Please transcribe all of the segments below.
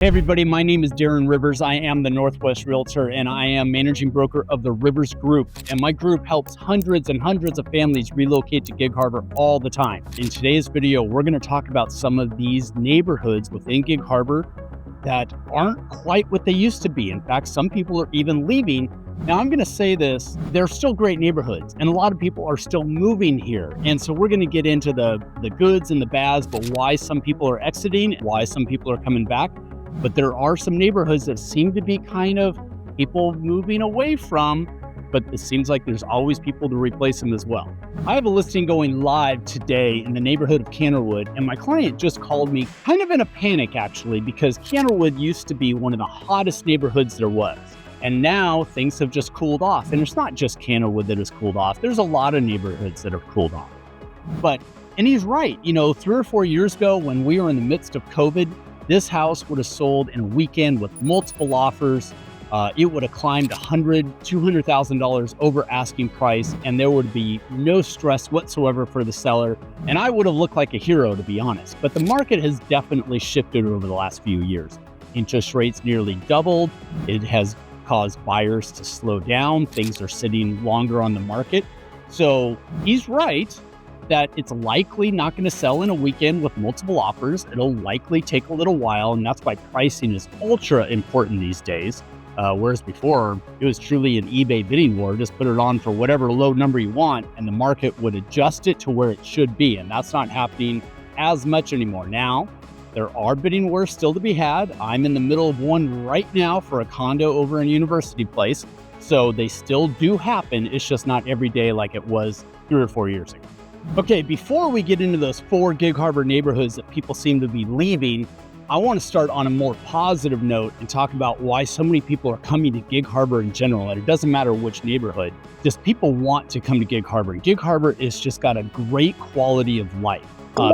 Hey everybody, my name is Darren Rivers. I am the Northwest Realtor and I am managing broker of the Rivers Group. And my group helps hundreds and hundreds of families relocate to Gig Harbor all the time. In today's video, we're going to talk about some of these neighborhoods within Gig Harbor that aren't quite what they used to be. In fact, some people are even leaving. Now, I'm going to say this, they're still great neighborhoods and a lot of people are still moving here. And so we're going to get into the goods and the bads, but why some people are exiting, why some people are coming back. But there are some neighborhoods that seem to be kind of people moving away from, but it seems like there's always people to replace them as well. I have a listing going live today in the neighborhood of Canterwood, and my client just called me kind of in a panic actually, because Canterwood used to be one of the hottest neighborhoods there was. And now things have just cooled off. And it's not just Canterwood that has cooled off. There's a lot of neighborhoods that have cooled off. And he's right, 3 or 4 years ago when we were in the midst of COVID, this house would have sold in a weekend with multiple offers. It would have climbed $100,000, $200,000 over asking price, and there would be no stress whatsoever for the seller. And I would have looked like a hero, to be honest. But the market has definitely shifted over the last few years. Interest rates nearly doubled. It has caused buyers to slow down. Things are sitting longer on the market. So he's right that it's likely not going to sell in a weekend with multiple offers. It'll likely take a little while, and that's why pricing is ultra important these days. Whereas before, it was truly an eBay bidding war. Just put it on for whatever low number you want, and the market would adjust it to where it should be, and that's not happening as much anymore. Now, there are bidding wars still to be had. I'm in the middle of one right now for a condo over in University Place, so they still do happen. It's just not every day like it was 3 or 4 years ago. Okay, before we get into those 4 Gig Harbor neighborhoods that people seem to be leaving, I want to start on a more positive note and talk about why so many people are coming to Gig Harbor in general. And it doesn't matter which neighborhood, just people want to come to Gig Harbor. Gig Harbor is just got a great quality of life.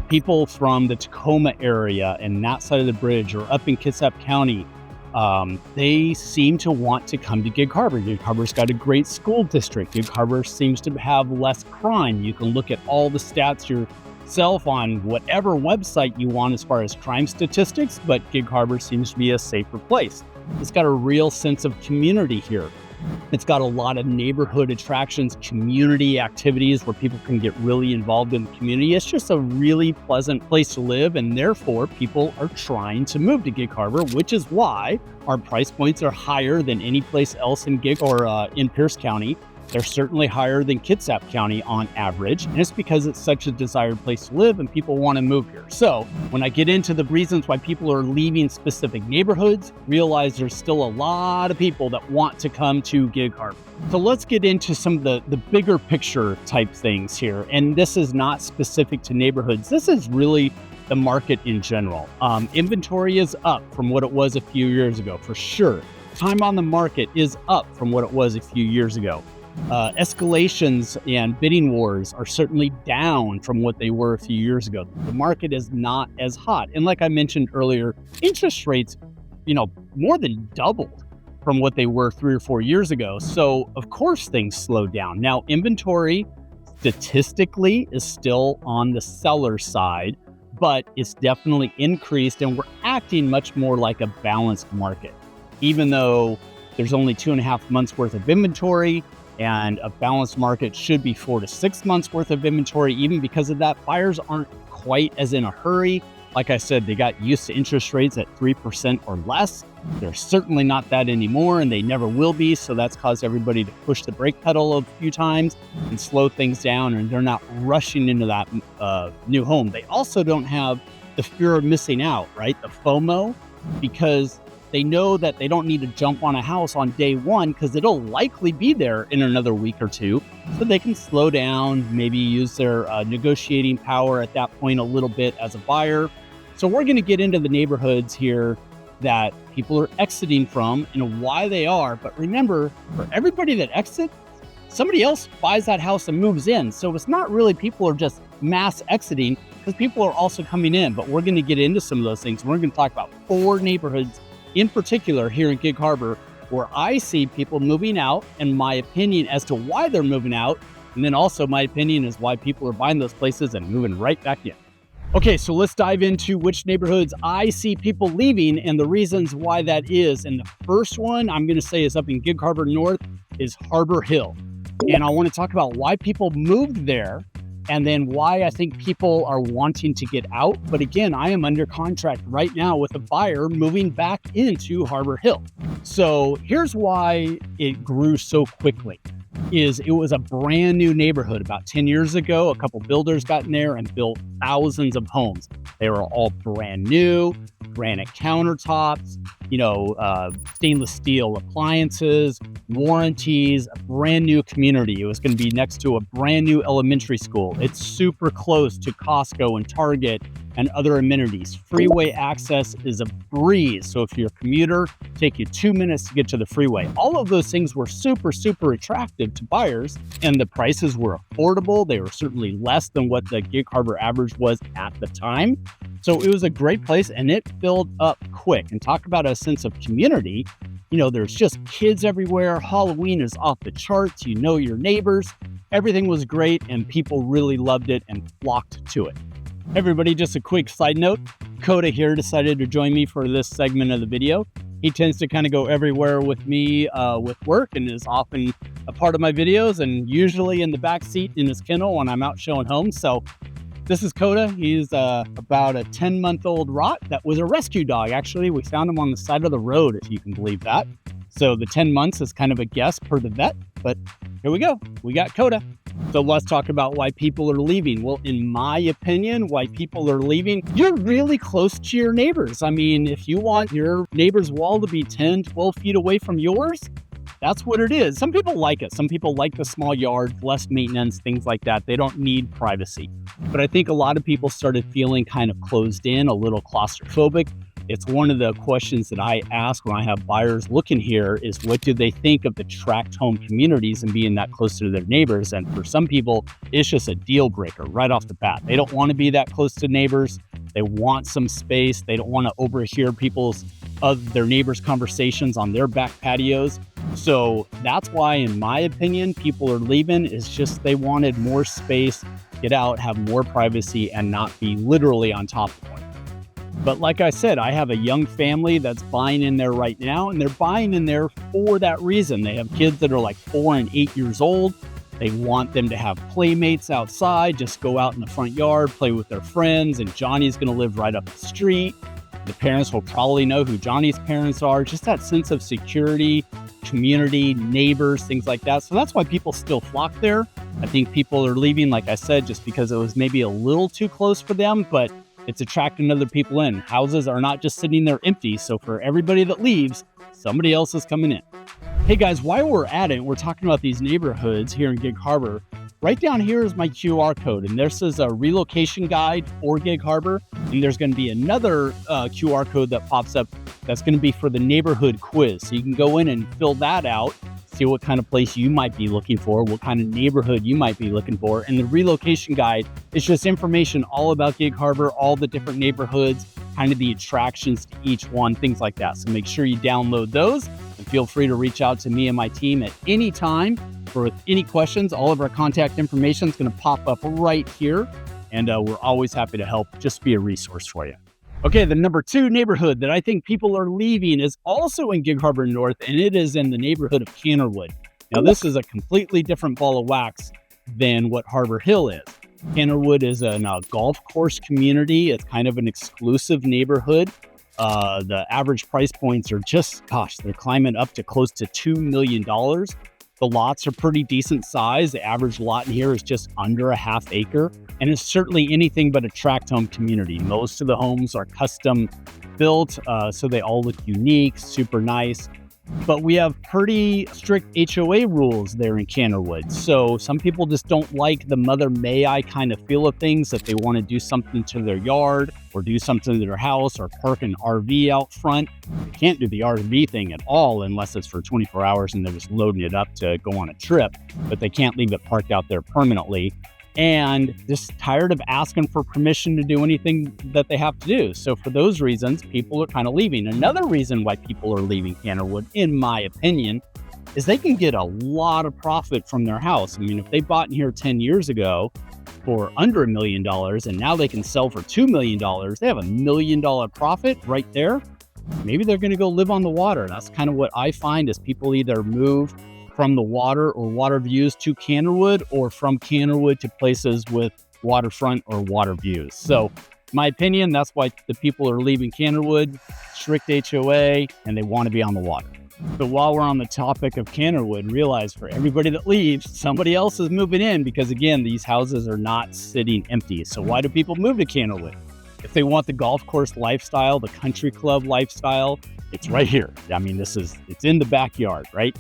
People from the Tacoma area and that side of the bridge or up in Kitsap County, they seem to want to come to Gig Harbor. Gig Harbor's got a great school district. Gig Harbor seems to have less crime. You can look at all the stats yourself on whatever website you want as far as crime statistics, but Gig Harbor seems to be a safer place. It's got a real sense of community here. It's got a lot of neighborhood attractions, community activities where people can get really involved in the community. It's just a really pleasant place to live, and therefore people are trying to move to Gig Harbor, which is why our price points are higher than any place else in Gig or in Pierce County. They're certainly higher than Kitsap County on average, and it's because it's such a desired place to live and people want to move here. So when I get into the reasons why people are leaving specific neighborhoods, realize there's still a lot of people that want to come to Gig Harbor. So let's get into some of the bigger picture type things here. And this is not specific to neighborhoods. This is really the market in general. Inventory is up from what it was a few years ago, for sure. Time on the market is up from what it was a few years ago. Escalations and bidding wars are certainly down from what they were a few years ago. The market is not as hot. And like I mentioned earlier, interest rates, more than doubled from what they were 3 or 4 years ago. So of course things slowed down. Now, inventory statistically is still on the seller side, but it's definitely increased and we're acting much more like a balanced market. Even though there's only 2.5 months worth of inventory, and a balanced market should be 4 to 6 months worth of inventory. Even because of that, buyers aren't quite as in a hurry. Like I said, they got used to interest rates at 3% or less. They're certainly not that anymore, and they never will be. So that's caused everybody to push the brake pedal a few times and slow things down, and they're not rushing into that new home. They also don't have the fear of missing out, right? The FOMO, because they know that they don't need to jump on a house on day one because it'll likely be there in another week or two. So they can slow down, maybe use their negotiating power at that point a little bit as a buyer. So we're going to get into the neighborhoods here that people are exiting from and why they are. But remember, for everybody that exits, somebody else buys that house and moves in. So it's not really people are just mass exiting because people are also coming in. But we're going to get into some of those things. We're going to talk about 4 neighborhoods in particular here in Gig Harbor where I see people moving out and my opinion as to why they're moving out. And then also my opinion is why people are buying those places and moving right back in. Okay, so let's dive into which neighborhoods I see people leaving and the reasons why that is. And the first one I'm going to say is up in Gig Harbor North is Harbor Hill. And I want to talk about why people moved there and then why I think people are wanting to get out. But again, I am under contract right now with a buyer moving back into Harbor Hill. So here's why it grew so quickly. It was a brand new neighborhood about 10 years ago. A couple builders got in there and built thousands of homes. They were all brand new, granite countertops, stainless steel appliances, warranties, a brand new community. It was going to be next to a brand new elementary school. It's super close to Costco and Target and other amenities. Freeway access is a breeze. So if you're a commuter, take you 2 minutes to get to the freeway. All of those things were super, super attractive to buyers, and the prices were affordable. They were certainly less than what the Gig Harbor average was at the time. So it was a great place, and it filled up quick. And talk about a sense of community. There's just kids everywhere. Halloween is off the charts. You know your neighbors. Everything was great, and people really loved it and flocked to it. Everybody, just a quick side note. Coda here decided to join me for this segment of the video. He tends to kind of go everywhere with me with work and is often a part of my videos and usually in the back seat in his kennel when I'm out showing homes. So this is Coda. He's about a 10-month-old Rot that was a rescue dog. Actually, we found him on the side of the road, if you can believe that. So the 10 months is kind of a guess per the vet, but here we go. We got Coda. So let's talk about why people are leaving. Well, in my opinion, why people are leaving, you're really close to your neighbors. I mean, if you want your neighbor's wall to be 10, 12 feet away from yours, that's what it is. Some people like it. Some people like the small yard, less maintenance, things like that. They don't need privacy. But I think a lot of people started feeling kind of closed in, a little claustrophobic. It's one of the questions that I ask when I have buyers looking here is what do they think of the tract home communities and being that close to their neighbors? And for some people, it's just a deal breaker right off the bat. They don't want to be that close to neighbors. They want some space. They don't want to overhear their neighbors' conversations on their back patios. So that's why, in my opinion, people are leaving. Is just they wanted more space, get out, have more privacy, and not be literally on top of one. But like I said, I have a young family that's buying in there right now, and they're buying in there for that reason. They have kids that are like 4 and 8 years old. They want them to have playmates outside, just go out in the front yard, play with their friends, and Johnny's going to live right up the street. The parents will probably know who Johnny's parents are. Just that sense of security, community, neighbors, things like that. So that's why people still flock there. I think people are leaving, like I said, just because it was maybe a little too close for them, but it's attracting other people in. Houses are not just sitting there empty. So for everybody that leaves, somebody else is coming in. Hey guys, while we're at it, we're talking about these neighborhoods here in Gig Harbor. Right down here is my QR code, and this is a relocation guide for Gig Harbor. And there's going to be another QR code that pops up that's going to be for the neighborhood quiz. So you can go in and fill that out, see what kind of place you might be looking for, what kind of neighborhood you might be looking for. And the relocation guide is just information all about Gig Harbor, all the different neighborhoods, kind of the attractions to each one, things like that. So make sure you download those and feel free to reach out to me and my team at any time for any questions. All of our contact information is going to pop up right here. And we're always happy to help, just be a resource for you. Okay, the number 2 neighborhood that I think people are leaving is also in Gig Harbor North, and it is in the neighborhood of Cannerwood. Now, this is a completely different ball of wax than what Harbor Hill is. Cannerwood is a golf course community. It's kind of an exclusive neighborhood. The average price points are they're climbing up to close to $2 million. The lots are pretty decent size. The average lot in here is just under a half acre. And it's certainly anything but a tract home community. Most of the homes are custom built, so they all look unique, super nice. But we have pretty strict HOA rules there in Cannerwood. So some people just don't like the mother may I kind of feel of things, that they want to do something to their yard or do something to their house or park an RV out front. They can't do the RV thing at all unless it's for 24 hours and they're just loading it up to go on a trip. But they can't leave it parked out there permanently. And just tired of asking for permission to do anything that they have to do. So for those reasons, people are kind of leaving. Another reason why people are leaving Cannerwood, in my opinion, is they can get a lot of profit from their house. I mean, if they bought in here 10 years ago, for under $1 million and now they can sell for $2 million. They have $1 million profit right there. Maybe they're going to go live on the water. That's kind of what I find is people either move from the water or water views to Cannerwood, or from Cannerwood to places with waterfront or water views. So my opinion, that's why the people are leaving Cannerwood, strict HOA, and they want to be on the water. But while we're on the topic of Cannerwood, realize for everybody that leaves, somebody else is moving in, because again, these houses are not sitting empty. So why do people move to Cannerwood? If they want the golf course lifestyle, the country club lifestyle, it's right here. I mean, it's in the backyard, right?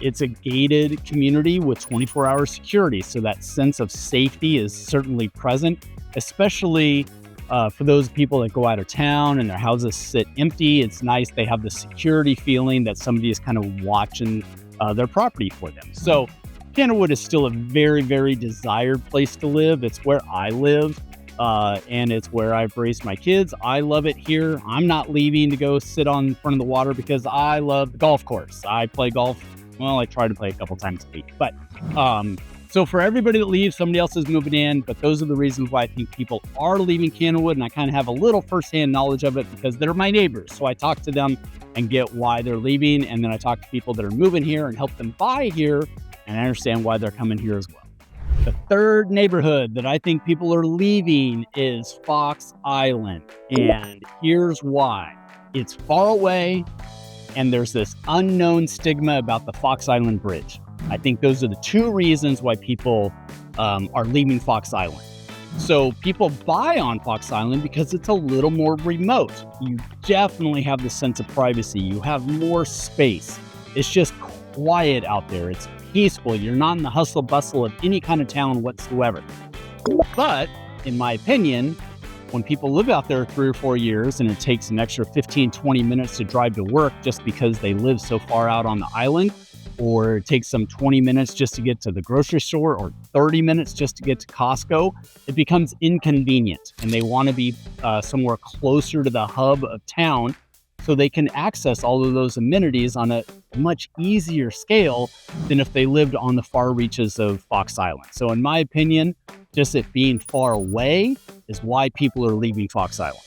It's a gated community with 24-hour security. So that sense of safety is certainly present, especially for those people that go out of town and their houses sit empty. It's nice. They have the security feeling that somebody is kind of watching their property for them. So Cannerwood is still a very, very desired place to live. It's where I live. And it's where I've raised my kids. I love it here. I'm not leaving to go sit on front of the water because I love the golf course. I play golf. Well, I try to play a couple times a week. But so for everybody that leaves, somebody else is moving in. But those are the reasons why I think people are leaving Cannerwood. And I kind of have a little firsthand knowledge of it because they're my neighbors. So I talk to them and get why they're leaving. And then I talk to people that are moving here and help them buy here. And I understand why they're coming here as well. The third neighborhood that I think people are leaving is Fox Island. And here's why. It's far away, and there's this unknown stigma about the Fox Island Bridge. I think those are the two reasons why people are leaving Fox Island. So people buy on Fox Island because it's a little more remote. You definitely have the sense of privacy. You have more space. It's just quiet out there. It's peaceful. You're not in the hustle bustle of any kind of town whatsoever. But in my opinion, when people live out there 3 or 4 years and it takes an extra 15, 20 minutes to drive to work just because they live so far out on the island, or it takes them 20 minutes just to get to the grocery store or 30 minutes just to get to Costco, it becomes inconvenient and they want to be somewhere closer to the hub of town so they can access all of those amenities on a much easier scale than if they lived on the far reaches of Fox Island. So in my opinion, just it being far away is why people are leaving Fox Island.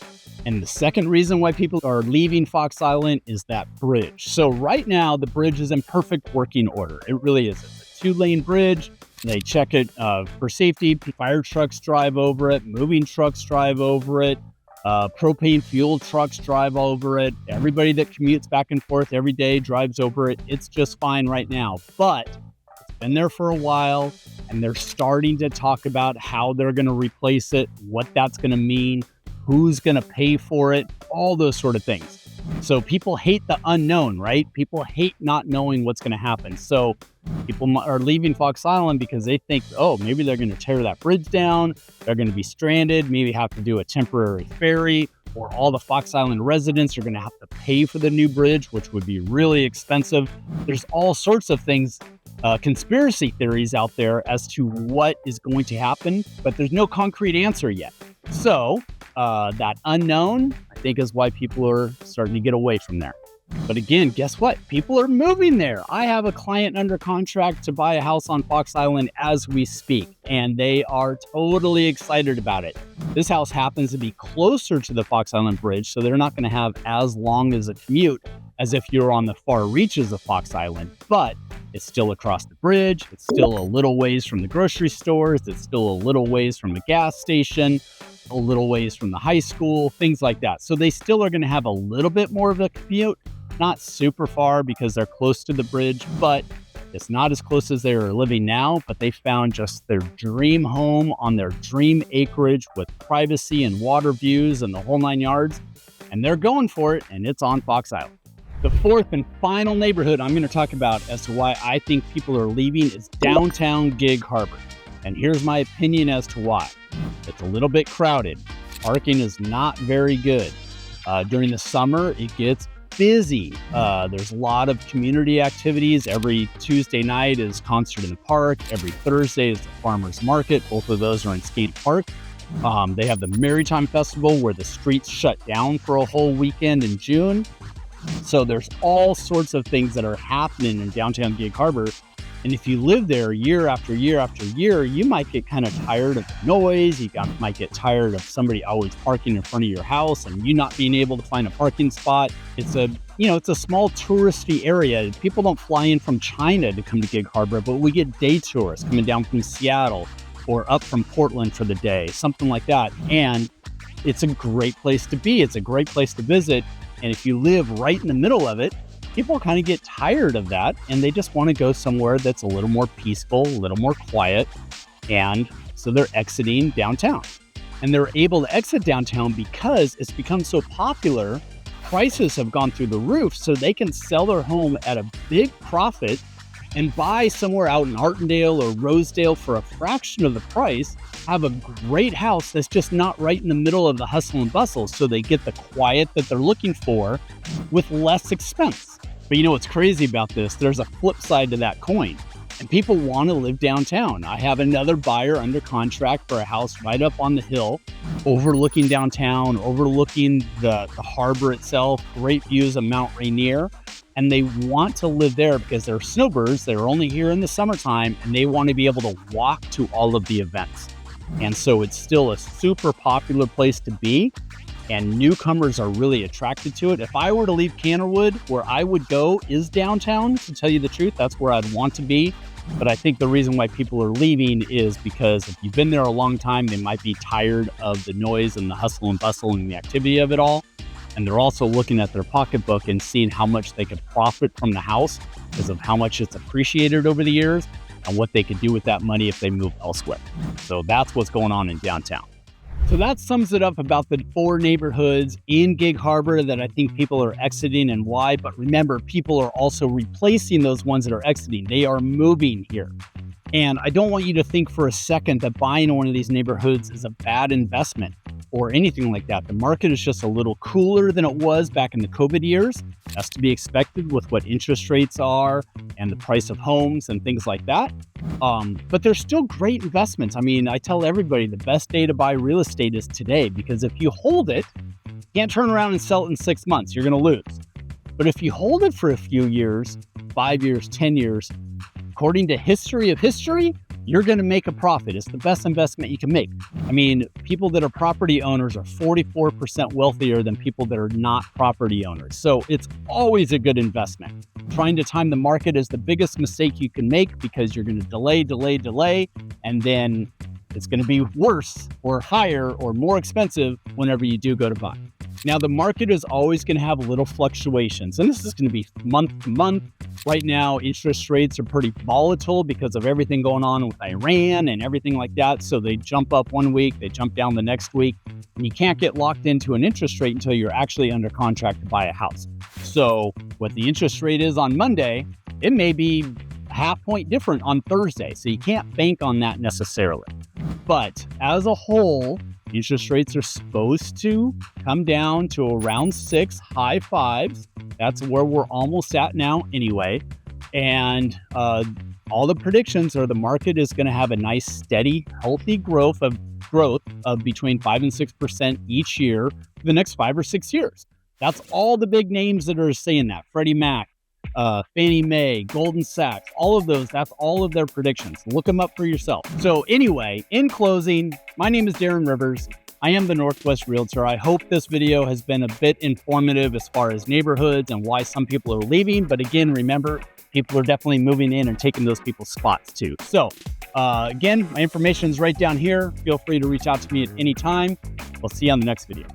And the second reason why people are leaving Fox Island is that bridge. So right now, the bridge is in perfect working order. It really is. It's a 2-lane bridge. They check it for safety. Fire trucks drive over it. Moving trucks drive over it. Propane fuel trucks drive over it. Everybody that commutes back and forth every day drives over it. It's just fine right now. But it's been there for a while, and they're starting to talk about how they're going to replace it, what that's going to mean, who's going to pay for it, all those sort of things. So people hate the unknown, right? People hate not knowing what's going to happen. So people are leaving Fox Island because they think, oh, maybe they're going to tear that bridge down. They're going to be stranded, maybe have to do a temporary ferry, or all the Fox Island residents are going to have to pay for the new bridge, which would be really expensive. There's all sorts of things, conspiracy theories out there as to what is going to happen, but there's no concrete answer yet. So that unknown, I think, is why people are starting to get away from there. But again, guess what? People are moving there. I have a client under contract to buy a house on Fox Island as we speak, and they are totally excited about it. This house happens to be closer to the Fox Island Bridge, so they're not going to have as long as a commute as if you're on the far reaches of Fox Island, but it's still across the bridge. It's still a little ways from the grocery stores. It's still a little ways from the gas station, a little ways from the high school, things like that. So they still are going to have a little bit more of a commute, not super far because they're close to the bridge, but it's not as close as they are living now. But they found just their dream home on their dream acreage with privacy and water views and the whole 9 yards. And they're going for it, and it's on Fox Island. The fourth and final neighborhood I'm going to talk about as to why I think people are leaving is downtown Gig Harbor. And here's my opinion as to why. It's a little bit crowded. Parking is not very good. During the summer, it gets busy. There's a lot of community activities. Every Tuesday night is Concert in the Park. Every Thursday is the Farmers Market. Both of those are in Skate Park. They have the Maritime Festival where the streets shut down for a whole weekend in June. So there's all sorts of things that are happening in downtown Gig Harbor And if you live there year after year after year, you might get kind of tired of the noise. Might get tired of somebody always parking in front of your house and you not being able to find a parking spot. It's a small touristy area. People don't fly in from China to come to Gig Harbor, but we get day tourists coming down from Seattle or up from Portland for the day, something like that. And it's a great place to be. It's a great place to visit. And if you live right in the middle of it, people kind of get tired of that and they just want to go somewhere that's a little more peaceful, a little more quiet. And so they're exiting downtown. And they're able to exit downtown because it's become so popular. Prices have gone through the roof, so they can sell their home at a big profit and buy somewhere out in Artendale or Rosedale for a fraction of the price, have a great house that's just not right in the middle of the hustle and bustle, so they get the quiet that they're looking for with less expense. But you know what's crazy about this? There's a flip side to that coin, and people want to live downtown. I have another buyer under contract for a house right up on the hill, overlooking downtown, overlooking the harbor itself, great views of Mount Rainier. And they want to live there because they're snowbirds. They're only here in the summertime and they want to be able to walk to all of the events. And so it's still a super popular place to be. And newcomers are really attracted to it. If I were to leave Canterwood, where I would go is downtown, to tell you the truth. That's where I'd want to be. But I think the reason why people are leaving is because if you've been there a long time, they might be tired of the noise and the hustle and bustle and the activity of it all. And they're also looking at their pocketbook and seeing how much they could profit from the house because of how much it's appreciated over the years and what they could do with that money if they move elsewhere. So that's what's going on in downtown. So that sums it up about the 4 neighborhoods in Gig Harbor that I think people are exiting and why. But remember, people are also replacing those ones that are exiting. They are moving here. And I don't want you to think for a second that buying one of these neighborhoods is a bad investment or anything like that. The market is just a little cooler than it was back in the COVID years. That's to be expected with what interest rates are and the price of homes and things like that. But they're still great investments. I mean, I tell everybody the best day to buy real estate is today, because if you hold it, you can't turn around and sell it in 6 months. You're going to lose. But if you hold it for a few years, 5 years, 10 years, according to history of history, you're going to make a profit. It's the best investment you can make. I mean, people that are property owners are 44% wealthier than people that are not property owners. So it's always a good investment. Trying to time the market is the biggest mistake you can make, because you're going to delay, and then it's going to be worse or higher or more expensive whenever you do go to buy. Now, the market is always going to have little fluctuations, and this is going to be month to month. Right now, interest rates are pretty volatile because of everything going on with Iran and everything like that. So they jump up one week, they jump down the next week, and you can't get locked into an interest rate until you're actually under contract to buy a house. So what the interest rate is on Monday, it may be a half point different on Thursday. So you can't bank on that necessarily. But as a whole, interest rates are supposed to come down to around 6, high 5s. That's where we're almost at now anyway. And all the predictions are the market is going to have a nice, steady, healthy growth of between 5 and 6% each year for the next 5 or 6 years. That's all the big names that are saying that. Freddie Mac, Fannie Mae, Goldman Sachs, all of those, that's all of their predictions. Look them up for yourself. So anyway, in closing, my name is Darren Rivers. I am the Northwest Realtor. I hope this video has been a bit informative as far as neighborhoods and why some people are leaving. But again, remember, people are definitely moving in and taking those people's spots too. So again, my information is right down here. Feel free to reach out to me at any time. We'll see you on the next video.